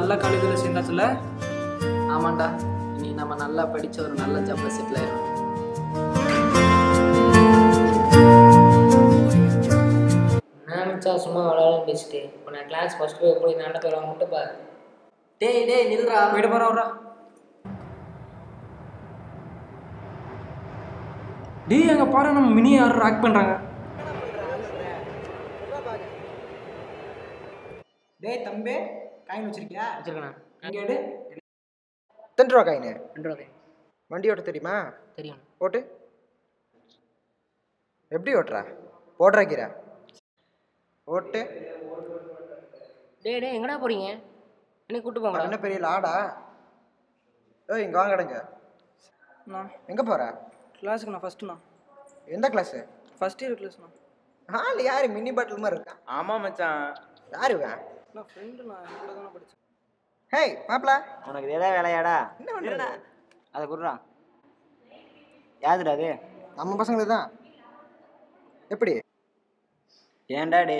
நல்ல காலேஜில் சேர்ந்தாச்சுல? ஆமாண்டா, இனி நம்ம நல்லா படிச்சு ஒரு நல்ல ஜாப்ல செட்டில் ஆயிடும். நினச்சா சும்மா விளையாட பேசிட்டு இப்போ நான் கிளாஸ் ஃபஸ்ட் போய் எப்படி நடந்து வருவாங்க மட்டும் பாரு. டேய் நில்றா. போயிட்டு போகிறா. டேய் அங்கே பாரு, நம்ம மினி யாரும் ஆக்ட் பண்ணுறாங்க. டேய் தம்பி, காயின் வச்சிருக்கியா? வச்சிருக்கேண்ணா. இங்கே எடு. 10 ரூபா காயின். 2 ரூபா. வண்டி ஓட்ட தெரியுமா? தெரியும். ஓட்டு. எப்படி ஓட்டுற? போடுறாக்கிற ஓட்டு. டேய் எங்கடா போறீங்க? என்ன கூட்டு போங்க. என்ன பெரிய லாடா? ஏய் இங்கே வாங்க கிடங்க. எங்கே போகிற? கிளாஸுக்குண்ணா. ஃபஸ்ட்டுண்ணா. எந்த கிளாஸு? ஃபஸ்ட் இயர் கிளாஸ்ண்ணா. ஹால் யார் மினி பாட்டில் மாதிரி இருக்கா? ஆமாம் மச்சான். யார் இவன்? நான் ஃப்ரெண்டுண்ணா, கூட தானே படித்தேன். ஹேய் மாப்பிள, உனக்கு இதே வேலையாடா? என்ன பண்ணுறா? அதை குடுறா. யாதுடா அது? நம்ம பசங்களுக்கு தான். எப்படி ஏன்டா டே?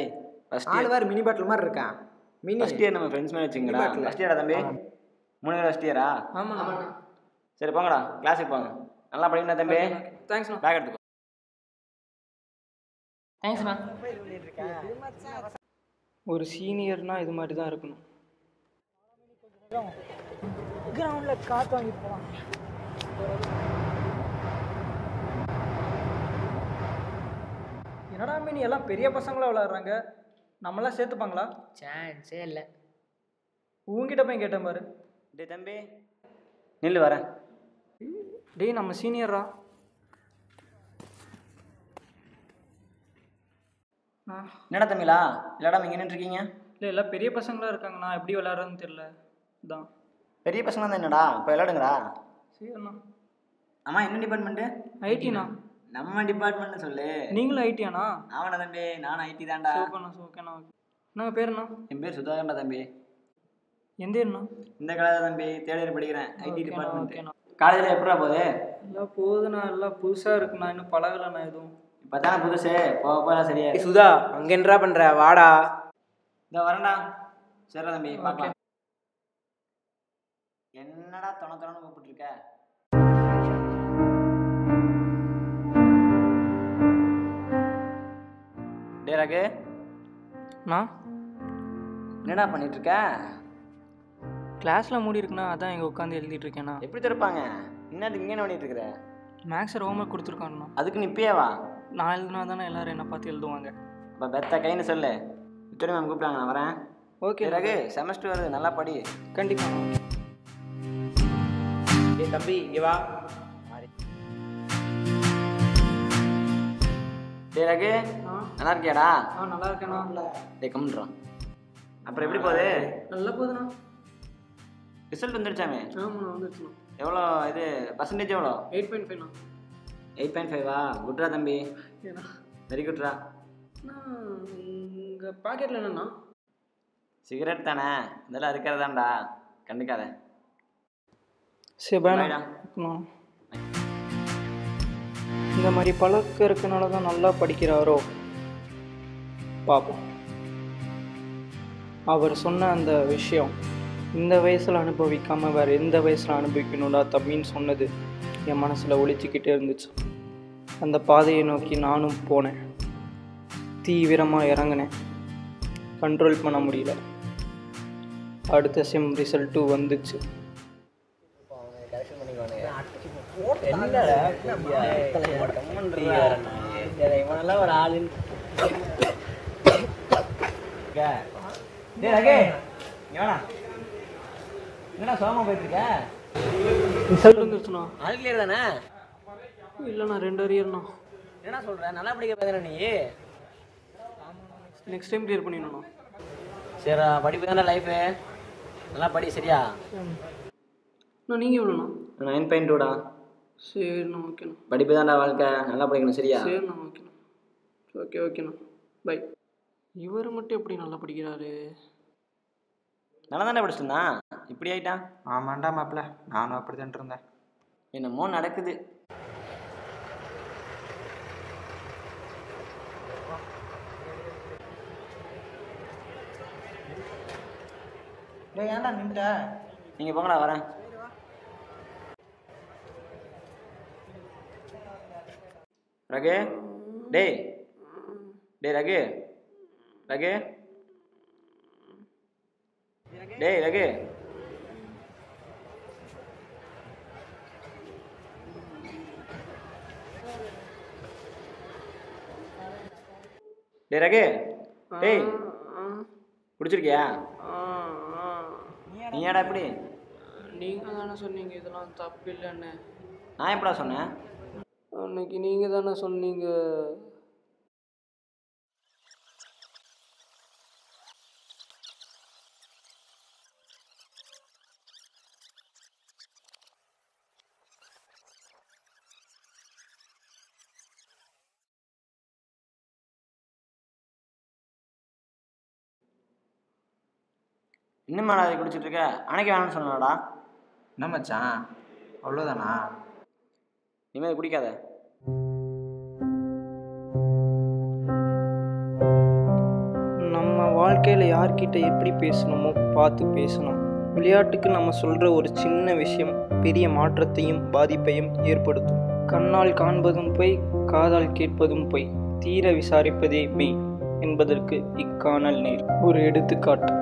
ஃபர்ஸ்ட் ஆள் இயர் வேறு மினி பாட்டில் மாதிரி இருக்கான். மினி ஃபர்ஸ்ட் இயர் நம்ம ஃப்ரெண்ட்ஸ் மாதிரி வச்சுங்களா? பாட்டில். ஃபர்ஸ்ட் இயரா தம்பி? 3 இயர் ஃபர்ஸ்ட் இயரா? ஆமாண்ணா. சரி போங்கடா, கிளாஸுக்கு போங்க. நல்லா படிக்கணும் தம்பி. தேங்க்ஸ்ண்ணா. பேக் எடுத்துக்கோ. தேங்க்ஸ்ண்ணா. ஒரு சீனியர்னா இது மாதிரி தான் இருக்கணும். கிரவுண்டில் காற்று வாங்கிட்டு போகலாம். என்னடா மீன் எல்லாம் பெரிய பசங்களாக விளாட்றாங்க, நம்மளாம் சேர்த்துப்பாங்களா? சான்ஸே இல்லை. உங்ககிட்ட போய் கேட்டேன் பாரு. டே தம்பி நில்லு வரேன். டேய் நம்ம சீனியரா? என்னடா தம்பிலா இல்லடா இங்கே நின்றுருக்கீங்க? இல்லை எல்லாம் பெரிய பசங்களாக இருக்காங்கண்ணா, எப்படி விளாட்றதுன்னு தெரில. இதான் பெரிய பசங்க தான். என்னடா இப்போ விளையாடுங்கடா. சரிண்ணா. ஆமாம் என்ன டிபார்ட்மெண்ட்டு? ஐடிண்ணா. நம்ம டிபார்ட்மெண்ட்னு சொல்லு. நீங்களும் ஐடியாண்ணா? ஆமாண்ணா தம்பி, நானும் ஐடி தான்டா. ஓகேண்ணா. ஓகேண்ணா. என்னங்க பேருண்ணா? என் பேர் சுதாகர்டா தம்பி. எந்த ஏண்ணா? இந்த காலேஜ் தம்பி, தேர்ட் இயர் படிக்கிறேன். ஐடி ஓகேண்ணா. டிபார்ட்மெண்ட். ஓகேண்ணா. காலேஜில் எப்படா போகுது? எல்லாம் போகுதுண்ணா, எல்லாம் புதுசாக இருக்குண்ணா, இன்னும் பழகலைண்ணா எதுவும். இப்போ தானே புதுசு, போக போகலாம் சரியா. சுதா, அங்க என்னடா பண்ற? வாடா. இந்த வரேன்டா. சரிடா தம்பி, பார்க்கலாம். என்னடா தொண கூப்பிட்டுருக்க? டே ராகு, நான் என்னடா பண்ணிட்டு இருக்க? கிளாஸில் மூடி இருக்குண்ணா, அதான் இங்கே உட்காந்து எழுதிட்டு இருக்கேண்ணா. எப்படி திறப்பாங்க? என்னதுக்கு இங்கே என்ன பண்ணிட்டு இருக்கிற? மேக்ஸ் ஹோம்ஒர்க் கொடுத்துருக்காங்கண்ணா. அதுக்கு நீ இப்பயேவா? நான் எழுதுனா தானே எல்லோரும் என்னை பார்த்து எழுதுவாங்க. இப்போ பெத்த கைன்னு சொல்லு. விக்டோரி மேம் கூப்பிட்டாங்க, நான் வரேன். ஓகே ராகு, செமஸ்டர் வருது, நல்லா படி. கண்டிப்பாக. டேய் தம்பி, இங்க வா. டே ராகு, நல்லா இருக்கியாடா? நல்லா இருக்கேண்ணா. டே கம்முன்றான். அப்புறம் எப்படி போகுது? நல்லா போகுதுண்ணா. ரிசல்ட் வந்துடுச்சாமே? ஆமாண்ணா, வந்துருச்சுண்ணா. எவ்வளோ இது பர்சன்டேஜ் எவ்வளோ? 8.5ண்ணா. 8.5வா? குட்ரா தம்பி, ஏண்ணா வெரி குட்ரா. உங்கள் பாக்கெட்டில் என்னண்ணா? சிகரெட் தானே, இதெல்லாம் இருக்கிறதாண்டா, கண்டுக்காத. சரி பாய்டா. இந்த மாதிரி பழக்கம் இருக்கனால தான் நல்லா படிக்கிறாரோ பார்ப்போம். அவர் சொன்ன அந்த விஷயம் இந்த வயசில் அனுபவிக்காமல் வேறு எந்த வயசில் அனுபவிக்கணும்டா தம்பின்னு சொன்னது என் மனசில் ஒழிச்சிக்கிட்டே இருந்துச்சு. அந்த பாதையை நோக்கி நானும் போனேன். தீவிரமாக இறங்கினேன். கண்ட்ரோல் பண்ண முடியல. அடுத்த செம் ரிசல்ட்டும் வந்துச்சு. இவனெல்லாம் ஒரு ஆளுன்னு என்னடா சோமா போயிட்டு இருக்க? ரிசல்ட் வந்துருச்சுண்ணா. ஆள் கிளியர் தானே? இல்லைண்ணா, 2 அரியர்ண்ணா. என்ன சொல்ற? நல்லா படிக்க போதானே நீ? நெக்ஸ்ட் டைம் கிளியர் பண்ணிடணுண்ணா. சரி, படிப்பு தானே லைஃபு, நல்லா படி சரியா? அண்ணா நீங்கள் எவ்வளோண்ணா? 9.2டா. சரிண்ணா. ஓகேண்ணா. படிப்பு தான்டா வாழ்க்கை, நல்லா படிக்கணும் சரியா? சரிண்ணா. ஓகேண்ணா. ஓகேண்ணா. பை. இவர் மட்டும் எப்படி நல்லா படிக்கிறாரு? நல்லா தானே படிச்சுருந்தான், இப்படி ஆயிட்டான். ஆமாண்டா மாப்பிள்ள, நானும் அப்படி தான் இருந்தேன். என்னமோ நடக்குது. டேய் ஏன்டா நின்ட்ட? நீங்கள் போங்கடா வரேன். ரகு டேய் டேய் ரகு ரகு டேய் ரகு டேய் ரகு டேய் குடிச்சிருக்கியா? நீ ஏடா இப்படி? நீங்கள் தானே சொன்னீங்க இதெல்லாம் தப்பு இல்லைன்னு. நான் எப்படா சொன்னேன்? அன்னைக்கு நீங்கள் தானே சொன்னீங்க. இன்னும் மேலே அதை குடிச்சிட்டு இருக்க? அன்னைக்கு வேணாம்னு சொன்னாடா. என்ன மச்சான் அவ்வளோதானா? இனிமேல் குடிக்காத. நம்ம வாழ்க்கையில் யார்கிட்ட எப்படி பேசணுமோ பார்த்து பேசணும். விளையாட்டுக்கு நம்ம சொல்கிற ஒரு சின்ன விஷயம் பெரிய மாற்றத்தையும் பாதிப்பையும் ஏற்படுத்தும். கண்ணால் காண்பதும் பொய், காதால் கேட்பதும் பொய், தீர விசாரிப்பதே மெய் என்பதற்கு இக்காணல் நீர் ஒரு எடுத்துக்காட்டு.